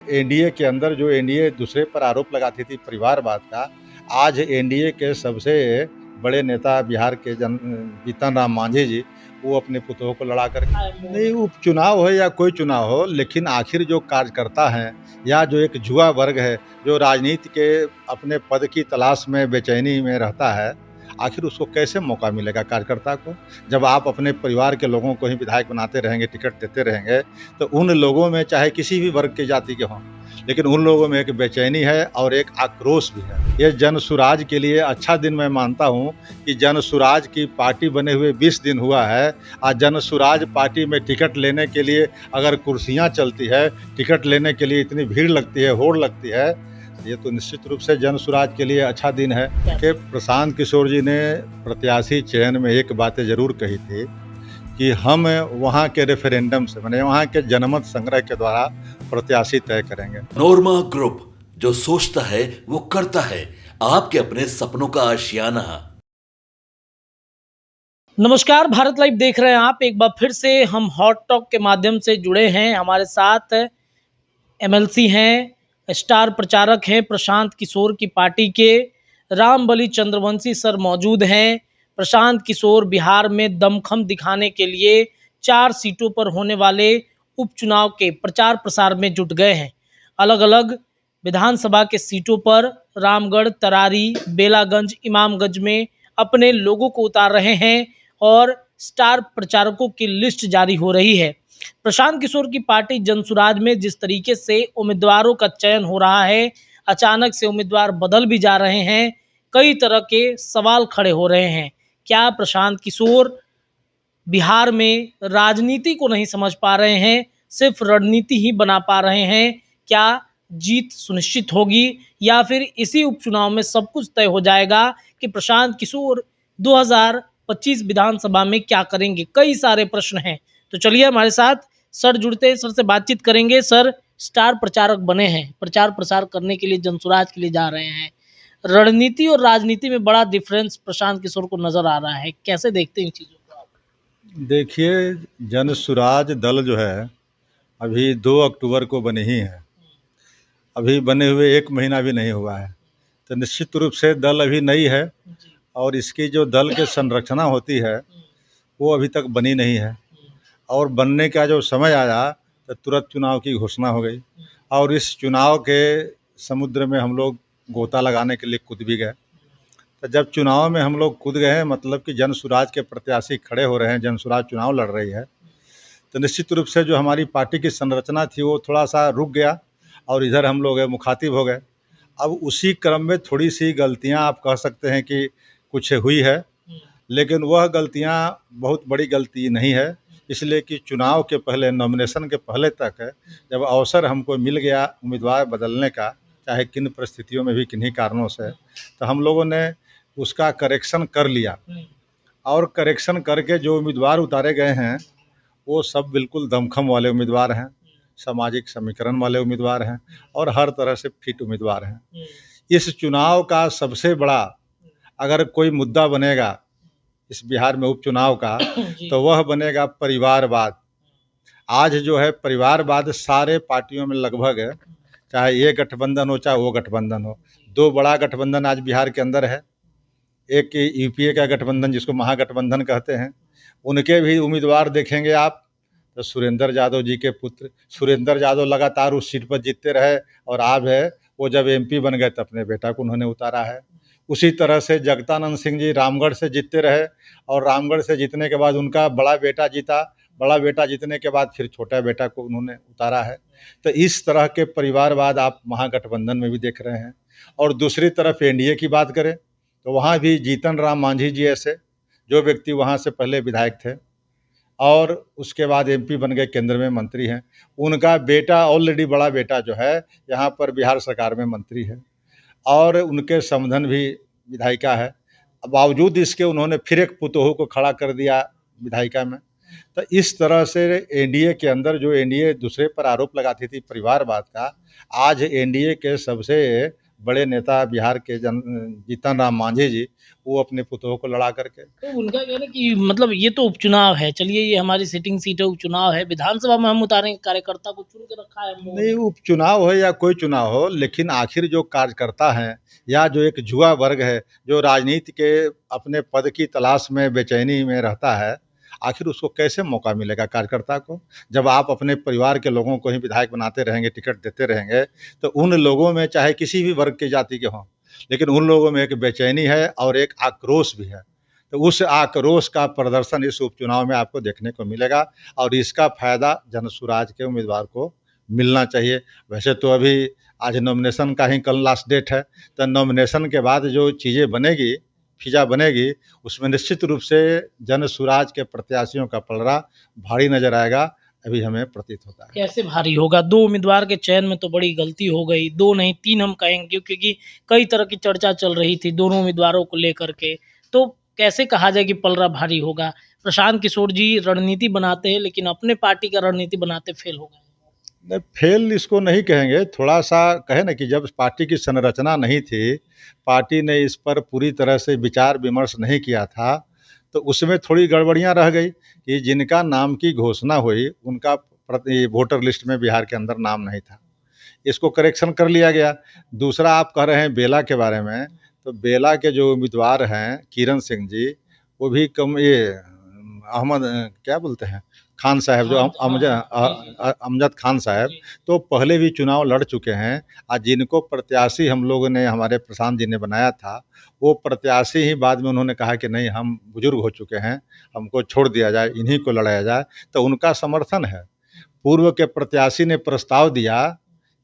NDA के अंदर जो एनडीए दूसरे पर आरोप लगाती थी परिवारवाद का, आज एनडीए के सबसे बड़े नेता बिहार के जीतन राम मांझी जी, वो अपने पुतों को लड़ा कर नहीं, उपचुनाव हो या कोई चुनाव हो, लेकिन आखिर जो कार्यकर्ता हैं या जो एक युवा वर्ग है, जो राजनीति के अपने पद की तलाश में बेचैनी में रहता है, आखिर उसको कैसे मौका मिलेगा कार्यकर्ता को? जब आप अपने परिवार के लोगों को ही विधायक बनाते रहेंगे, टिकट देते रहेंगे, तो उन लोगों में चाहे किसी भी वर्ग की जाति के हों, लेकिन उन लोगों में एक बेचैनी है और एक आक्रोश भी है। ये जन सुराज के लिए अच्छा दिन मैं मानता हूँ कि जन सुराज की पार्टी बने हुए 20 दिन हुआ है। आज जन सुराज पार्टी में टिकट लेने के लिए अगर कुर्सियाँ चलती है, टिकट लेने के लिए इतनी भीड़ लगती है, होड़ लगती है, ये तो निश्चित रूप से जन सुराज के लिए अच्छा दिन है कि प्रशांत किशोर जी ने प्रत्याशी चयन में एक बातें ज़रूर कही थी कि हम वहाँ के रेफरेंडम से, माने वहाँ के जनमत संग्रह के द्वारा प्रत्याशी तय करेंगे। नोरमा ग्रुप, जो सोचता है वो करता है। आपके अपने सपनों का आशियाना। नमस्कार, भारत लाइव देख रहे हैं आप। एक बार फिर से हम हॉट टॉक के माध्यम से जुड़े हैं। हमारे साथ एमएलसी हैं, स्टार प्रचारक हैं, प्रशांत किशोर की पार्टी के रामबली चंद्रवंशी सर मौजूद हैं। प्रशांत किशोर बिहार में दमखम दिखाने के लिए 4 सीटों पर होने वाले उपचुनाव के प्रचार प्रसार में जुट गए हैं। अलग अलग विधानसभा के सीटों पर रामगढ़, तरारी, बेलागंज, इमामगंज में अपने लोगों को उतार रहे हैं और स्टार प्रचारकों की लिस्ट जारी हो रही है। प्रशांत किशोर की पार्टी जनसुराज में जिस तरीके से उम्मीदवारों का चयन हो रहा है, अचानक से उम्मीदवार बदल भी जा रहे हैं, कई तरह के सवाल खड़े हो रहे हैं। क्या प्रशांत किशोर बिहार में राजनीति को नहीं समझ पा रहे हैं, सिर्फ रणनीति ही बना पा रहे हैं? क्या जीत सुनिश्चित होगी या फिर इसी उपचुनाव में सब कुछ तय हो जाएगा कि प्रशांत किशोर 2025 विधानसभा में क्या करेंगे? कई सारे प्रश्न हैं। तो चलिए हमारे साथ सर जुड़ते हैं, सर से बातचीत करेंगे। सर स्टार प्रचारक बने हैं, प्रचार प्रसार करने के लिए जनसुराज के लिए जा रहे हैं। रणनीति और राजनीति में बड़ा डिफरेंस प्रशांत किशोर को नजर आ रहा है, कैसे देखते हैं इन चीजों को आप? देखिए, जन सुराज दल जो है अभी 2 अक्टूबर को बनी ही है, अभी बने हुए 1 महीना भी नहीं हुआ है, तो निश्चित रूप से दल अभी नई है और इसकी जो दल की संरचना होती है वो अभी तक बनी नहीं है और बनने का जो समय आया तो तुरंत चुनाव की घोषणा हो गई और इस चुनाव के समुद्र में हम लोग गोता लगाने के लिए कूद भी गए। तो जब चुनाव में हम लोग कूद गए हैं, मतलब कि जन सुराज के प्रत्याशी खड़े हो रहे हैं, जन सुराज चुनाव लड़ रही है, तो निश्चित रूप से जो हमारी पार्टी की संरचना थी वो थोड़ा सा रुक गया और इधर हम लोग मुखातिब हो गए। अब उसी क्रम में थोड़ी सी गलतियां आप कह सकते हैं कि कुछ हुई है, लेकिन वह गलतियां बहुत बड़ी गलती नहीं है, इसलिए कि चुनाव के पहले, नॉमिनेशन के पहले तक जब अवसर हमको मिल गया उम्मीदवार बदलने का, चाहे किन परिस्थितियों में भी किन्हीं कारणों से, तो हम लोगों ने उसका करेक्शन कर लिया और करेक्शन करके जो उम्मीदवार उतारे गए हैं वो सब बिल्कुल दमखम वाले उम्मीदवार हैं, सामाजिक समीकरण वाले उम्मीदवार हैं और हर तरह से फिट उम्मीदवार हैं। इस चुनाव का सबसे बड़ा अगर कोई मुद्दा बनेगा इस बिहार में उपचुनाव का तो वह बनेगा परिवारवाद। आज जो है परिवारवाद सारे पार्टियों में लगभग है, चाहे ये गठबंधन हो चाहे वो गठबंधन हो। 2 बड़ा गठबंधन आज बिहार के अंदर है, एक यूपीए का गठबंधन जिसको महागठबंधन कहते हैं, उनके भी उम्मीदवार देखेंगे आप तो सुरेंद्र यादव जी के पुत्र सुरेंद्र यादव लगातार उस सीट पर जीतते रहे और आज है वो जब एमपी बन गए तो अपने बेटा को उन्होंने उतारा है। उसी तरह से जगदानंद सिंह जी रामगढ़ से जीतते रहे और रामगढ़ से जीतने के बाद उनका बड़ा बेटा जीता, बड़ा बेटा जीतने के बाद फिर छोटा बेटा को उन्होंने उतारा है। तो इस तरह के परिवारवाद आप महागठबंधन में भी देख रहे हैं। और दूसरी तरफ एनडीए की बात करें तो वहाँ भी जीतन राम मांझी जी ऐसे जो व्यक्ति वहाँ से पहले विधायक थे और उसके बाद एमपी बन गए, केंद्र में मंत्री हैं, उनका बेटा ऑलरेडी बड़ा बेटा जो है यहाँ पर बिहार सरकार में मंत्री है और उनके समधन भी विधायिका है। बावजूद इसके उन्होंने फिर एक पुतोहू को खड़ा कर दिया विधायिका में। तो इस तरह से एनडीए के अंदर जो एनडीए दूसरे पर आरोप लगाती थी परिवारवाद का, आज एनडीए के सबसे बड़े नेता बिहार के जीतन राम मांझी जी, वो अपने पुतों को लड़ा करके। तो उनका कहना है कि मतलब ये तो उपचुनाव है, चलिए ये हमारी सिटिंग सीट है, उपचुनाव है, विधानसभा में हम उतारेंगे कार्यकर्ता को, चुन के रखा है हम लोगों नहीं, ने। उपचुनाव हो या कोई चुनाव हो, लेकिन आखिर जो कार्यकर्ता हैं या जो एक युवा वर्ग है, जो राजनीति के अपने पद की तलाश में बेचैनी में रहता है, आखिर उसको कैसे मौका मिलेगा कार्यकर्ता को? जब आप अपने परिवार के लोगों को ही विधायक बनाते रहेंगे, टिकट देते रहेंगे, तो उन लोगों में चाहे किसी भी वर्ग की जाति के हों, लेकिन उन लोगों में एक बेचैनी है और एक आक्रोश भी है। तो उस आक्रोश का प्रदर्शन इस उपचुनाव में आपको देखने को मिलेगा और इसका फ़ायदा जनसुराज के उम्मीदवार को मिलना चाहिए। वैसे तो अभी आज नॉमिनेशन का ही कल लास्ट डेट है, तो नॉमिनेशन के बाद जो चीज़ें बनेगी, फिजा बनेगी, उसमें निश्चित रूप से जनसुराज के प्रत्याशियों का पलड़ा भारी नज़र आएगा, अभी हमें प्रतीत होता है। कैसे भारी होगा? 2 उम्मीदवार के चयन में तो बड़ी गलती हो गई, 2 नहीं 3 हम कहेंगे, क्योंकि कई तरह की चर्चा चल रही थी दोनों उम्मीदवारों को लेकर के। तो कैसे कहा जाए कि पलड़ा भारी होगा? प्रशांत किशोर जी रणनीति बनाते हैं, लेकिन अपने पार्टी का रणनीति बनाते फेल हो गए। नहीं, फेल इसको नहीं कहेंगे, थोड़ा-सा कहें ना कि जब पार्टी की संरचना नहीं थी, पार्टी ने इस पर पूरी तरह से विचार-विमर्श नहीं किया था, तो उसमें थोड़ी गड़बड़ियाँ रह गई कि जिनका नाम की घोषणा हुई, उनका प्रति वोटर लिस्ट में बिहार के अंदर नाम नहीं था। इसको करेक्शन कर लिया गया। दूसरा आप कह रहे हैं बेला के बारे में, तो बेला के जो उम्मीदवार हैं, किरण सिंह जी, वो भी कम ये अहमद क्या बोलते हैं? खान साहब जो अमजद खान साहब, तो पहले भी चुनाव लड़ चुके हैं। आज जिनको प्रत्याशी हम लोगों ने, हमारे प्रशांत जी ने बनाया था, वो प्रत्याशी ही बाद में उन्होंने कहा कि नहीं, हम बुजुर्ग हो चुके हैं, हमको छोड़ दिया जाए, इन्हीं को लड़ाया जाए, तो उनका समर्थन है। पूर्व के प्रत्याशी ने प्रस्ताव दिया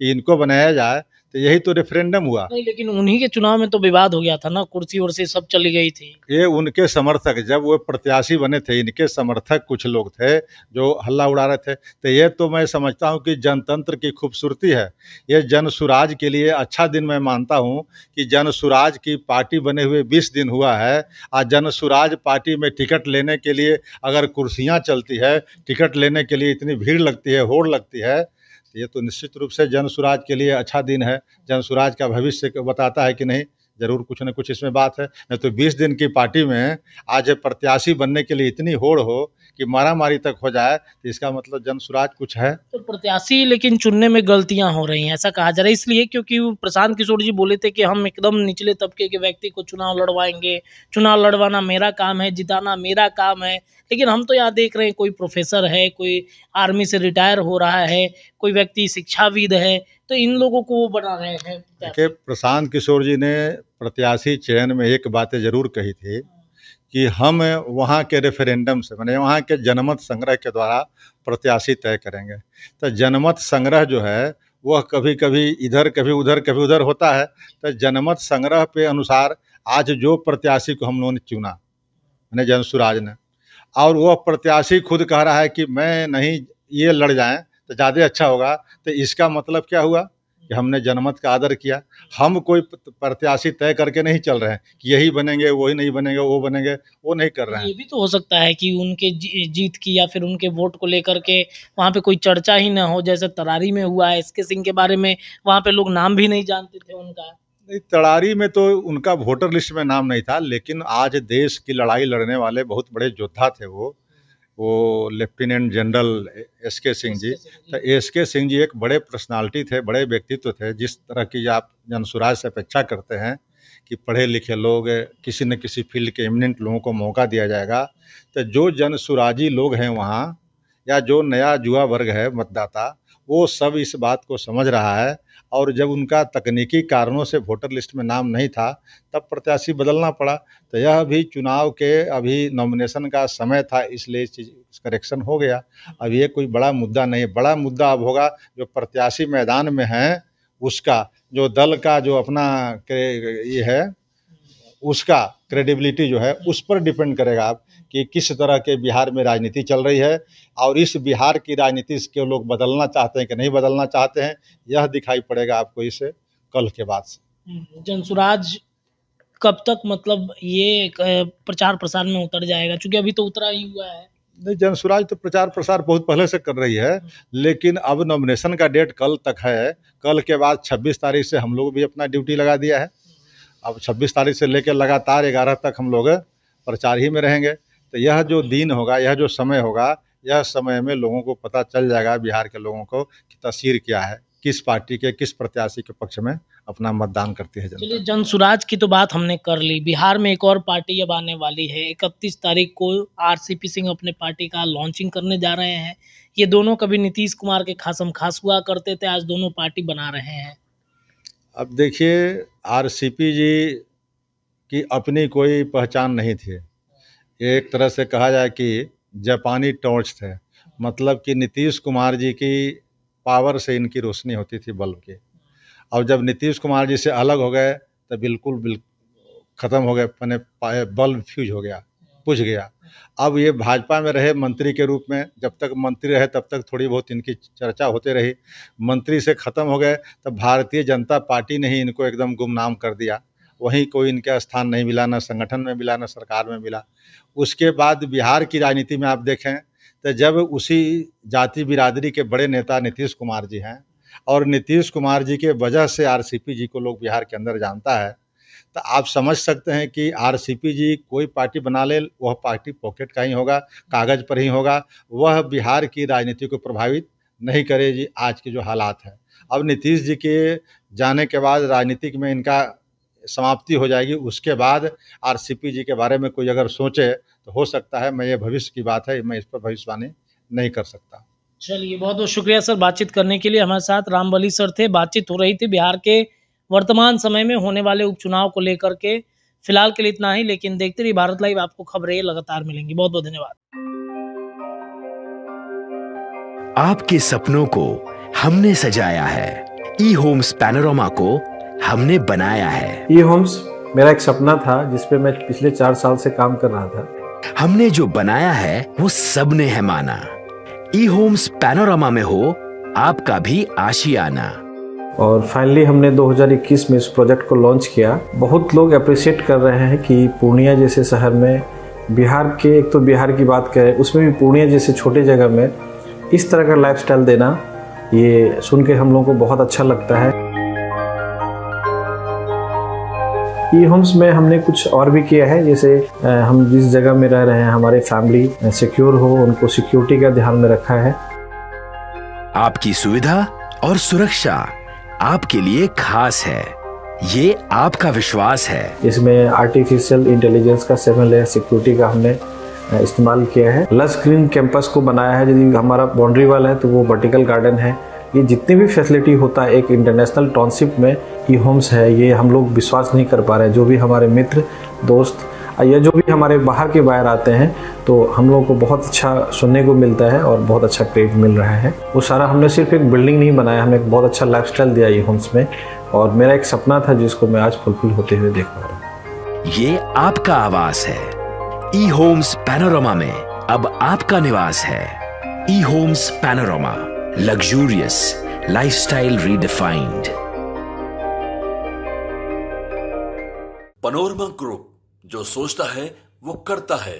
कि इनको बनाया जाए, तो यही तो रेफरेंडम हुआ। नहीं, लेकिन उन्हीं के चुनाव में तो विवाद हो गया था ना, कुर्सी-वुर्सी सब चली गई थी। ये उनके समर्थक, जब वो प्रत्याशी बने थे, इनके समर्थक कुछ लोग थे जो हल्ला उड़ा रहे थे। तो ये तो मैं समझता हूँ कि जनतंत्र की खूबसूरती है। ये जनसुराज के लिए अच्छा दिन मैं मानता हूँ कि जनसुराज की पार्टी बने हुए 20 दिन हुआ है। आज जनसुराज पार्टी में टिकट लेने के लिए अगर कुर्सियाँ चलती है, टिकट लेने के लिए इतनी भीड़ लगती है, होड़ लगती है, तो ये तो निश्चित रूप से जनसुराज के लिए अच्छा दिन है। जनसुराज का भविष्य बताता है कि नहीं, ज़रूर कुछ न कुछ इसमें बात है। नहीं तो 20 दिन की पार्टी में आज प्रत्याशी बनने के लिए इतनी होड़ हो कि मारा-मारी तक हो जाए, तो इसका मतलब जनसुराज कुछ है। तो प्रत्याशी लेकिन चुनने में गलतियां हो रही हैं, ऐसा कहा जा रहा है, इसलिए क्योंकि वो प्रशांत किशोर जी बोले थे कि हम एकदम निचले तबके के व्यक्ति को चुनाव लड़वाएंगे, चुनाव लड़वाना मेरा काम है, जिताना मेरा काम है। लेकिन हम तो यहाँ देख रहे हैं, कोई प्रोफेसर है, कोई आर्मी से रिटायर हो रहा है, कोई व्यक्ति शिक्षाविद है, तो इन लोगों को वो बना रहे हैं देखिए, प्रशांत किशोर जी ने प्रत्याशी चयन में एक बातें ज़रूर कही थी कि हम वहाँ के रेफरेंडम से, माने वहाँ के जनमत संग्रह के द्वारा प्रत्याशी तय करेंगे। तो जनमत संग्रह जो है, वह कभी-कभी इधर, कभी उधर होता है। तो जनमत संग्रह पे अनुसार आज जो प्रत्याशी को हम लोगों ने चुना, माने जनसुराज ने, और वह प्रत्याशी खुद कह रहा है कि मैं नहीं, ये लड़ जाएँ तो ज़्यादा अच्छा होगा। तो इसका मतलब क्या हुआ कि हमने जनमत का आदर किया। हम कोई प्रत्याशी तय करके नहीं चल रहे हैं कि यही बनेंगे, वही नहीं बनेंगे, वो बनेंगे, वो नहीं कर रहे हैं। ये भी तो हो सकता है कि उनके जीत की या फिर उनके वोट को लेकर के वहाँ पे कोई चर्चा ही ना हो, जैसे तरारी में हुआ है। एसके सिंह के बारे में वहाँ पे लोग नाम भी नहीं जानते थे उनका। नहीं, तड़ारी में तो उनका वोटर लिस्ट में नाम नहीं था, लेकिन आज देश की लड़ाई लड़ने वाले बहुत बड़े योद्धा थे वो lieutenant general SK Singh ji. तो एसके सिंह जी एक बड़े पर्सनालिटी थे, बड़े व्यक्तित्व थे। जिस तरह की आप जनसुराज से अपेक्षा करते हैं कि पढ़े लिखे लोग, किसी न किसी फील्ड के एमिनेंट लोगों को मौका दिया जाएगा, तो जो जनसुराजी लोग हैं वहाँ, या जो नया युवा वर्ग है मतदाता, वो सब इस बात को समझ रहा है। और जब उनका तकनीकी कारणों से वोटर लिस्ट में नाम नहीं था, तब प्रत्याशी बदलना पड़ा। तो यह भी चुनाव के अभी नॉमिनेशन का समय था, इसलिए इस चीज़ करेक्शन हो गया। अब ये कोई बड़ा मुद्दा नहीं है। बड़ा मुद्दा अब होगा जो प्रत्याशी मैदान में हैं, उसका जो दल का जो अपना ये है, उसका क्रेडिबिलिटी जो है, उस पर डिपेंड करेगा आप कि किस तरह के बिहार में राजनीति चल रही है, और इस बिहार की राजनीति के लोग बदलना चाहते हैं कि नहीं बदलना चाहते हैं, यह दिखाई पड़ेगा आपको इस कल के बाद से। जनसुराज कब तक मतलब ये प्रचार प्रसार में उतर जाएगा, चूंकि अभी तो उतरा ही हुआ है। नहीं, जनसुराज तो प्रचार प्रसार बहुत पहले से कर रही है, लेकिन अब नॉमिनेशन का डेट कल तक है। कल के बाद 26 तारीख से हम लोग भी अपना ड्यूटी लगा दिया है। अब 26 तारीख से लेकर लगातार 11 तक हम लोग प्रचार ही में रहेंगे। तो यह जो दिन होगा, यह जो समय होगा, यह समय में लोगों को पता चल जाएगा, बिहार के लोगों को, कि तासीर क्या है, किस पार्टी के किस प्रत्याशी के पक्ष में अपना मतदान करती है जनता। चलिए, जनसुराज की तो बात हमने कर ली। बिहार में एक और पार्टी अब आने वाली है। 31 तारीख को आरसीपी सिंह अपने पार्टी का लॉन्चिंग करने जा रहे हैं। ये दोनों कभी नीतीश कुमार के खासम खास हुआ करते थे, आज दोनों पार्टी बना रहे हैं। अब देखिए, आरसीपी जी की अपनी कोई पहचान नहीं थी। एक तरह से कहा जाए कि जापानी टॉर्च थे, मतलब कि नीतीश कुमार जी की पावर से इनकी रोशनी होती थी, बल्ब की। और जब नीतीश कुमार जी से अलग हो गए तो बिल्कुल ख़त्म हो गए, मैंने बल्ब फ्यूज हो गया, बुझ गया। अब ये भाजपा में रहे मंत्री के रूप में, जब तक मंत्री रहे तब तक थोड़ी बहुत इनकी चर्चा होते रही। मंत्री से ख़त्म हो गए तब भारतीय जनता पार्टी ने ही इनको एकदम गुमनाम कर दिया। वहीं कोई इनका स्थान नहीं मिला, ना संगठन में मिला, ना सरकार में मिला। उसके बाद बिहार की राजनीति में आप देखें तो जब उसी जाति बिरादरी के बड़े नेता नीतीश कुमार जी हैं, और नीतीश कुमार जी के वजह से आरसीपी जी को लोग बिहार के अंदर जानता है, तो आप समझ सकते हैं कि आरसीपी जी कोई पार्टी बना ले, वह पार्टी पॉकेट का ही होगा, कागज़ पर ही होगा, वह बिहार की राजनीति को प्रभावित नहीं करेगी। आज के जो हालात हैं, अब नीतीश जी के जाने के बाद राजनीतिक में इनका समाप्ति हो जाएगी। उसके बाद आरसीपी जी के बारे में कोई अगर सोचे तो हो सकता है, मैं ये भविष्य की बात है, मैं इस पर भविष्यवाणी नहीं कर सकता। चलिए, बहुत बहुत शुक्रिया सर बातचीत करने के लिए। हमारे साथ रामबली सर थे। बातचीत हो रही थी बिहार के वर्तमान समय में होने वाले उपचुनाव को लेकर के। फिलहाल के लिए इतना ही, लेकिन देखते रहिए भारत लाइव, आपको खबरें लगातार मिलेंगी। बहुत बहुत धन्यवाद। आपके सपनों को हमने सजाया है, ई होम्स पैनोरामा को हमने बनाया है। ई होम्स मेरा एक सपना था जिस पे मैं पिछले 4 साल से काम कर रहा था। हमने जो बनाया है वो सबने है माना। ई होम्स पैनोरामा में हो आपका भी आशियाना। और फाइनली हमने 2021 में इस प्रोजेक्ट को लॉन्च किया। बहुत लोग अप्रिशिएट कर रहे हैं कि पूर्णिया जैसे शहर में, बिहार के, एक तो बिहार की बात करें उसमें भी पूर्णिया जैसे छोटे जगह में इस तरह का लाइफस्टाइल देना, ये सुन के हम लोगों को बहुत अच्छा लगता है। ई होम्स में हमने कुछ और भी किया है, जैसे हम जिस जगह में रह रहे हैं हमारे फैमिली सिक्योर हो, उनको सिक्योरिटी का ध्यान में रखा है। आपकी सुविधा और सुरक्षा आपके लिए खास है, ये आपका विश्वास है। इसमें आर्टिफिशियल इंटेलिजेंस का 7 लेयर सिक्योरिटी का हमने इस्तेमाल किया है। लस ग्रीन कैंपस को बनाया है। यदि हमारा बाउंड्री वाल है तो वो वर्टिकल गार्डन है। ये जितनी भी फैसिलिटी होता है एक इंटरनेशनल टाउनशिप में, ई होम्स है, ये हम लोग विश्वास नहीं कर पा रहे हैं। जो भी हमारे मित्र दोस्त या जो भी हमारे बाहर के बाहर आते हैं तो हम लोगों को बहुत अच्छा सुनने को मिलता है और बहुत अच्छा क्रेडिट मिल रहा है। वो सारा हमने सिर्फ एक बिल्डिंग नहीं बनाया, हमने एक बहुत अच्छा लाइफस्टाइल दिया ई होम्स में, और मेरा एक सपना था जिसको मैं आज फुलफिल होते हुए देख पा रहा हूँ। ये आपका आवास है। ई होम्स पैनोरामा में अब आपका निवास है। E homes Panorama, luxurious lifestyle redefined. Panorama group, जो सोचता है वो करता है।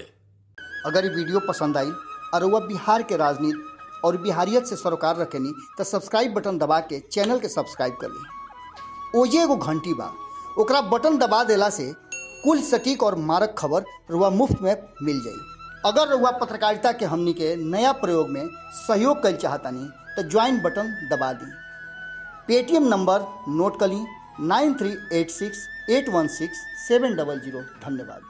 अगर ये वीडियो पसंद आई और वह बिहार के राजनीति और बिहारियत से सरोकार रखेनी तो सब्सक्राइब बटन दबा के चैनल के सब्सक्राइब कर ली। ओजे एगो घंटी बा, ओकरा बटन दबा देला से कुल सटीक और मारक खबर रुआ मुफ्त में मिल जाई। अगर रुआ पत्रकारिता के हमनी के नया प्रयोग में सहयोग कर चाहतानी तो ज्वाइन बटन दबा दी। पेटीएम नंबर नोट कर ली 9386 816 700। धन्यवाद।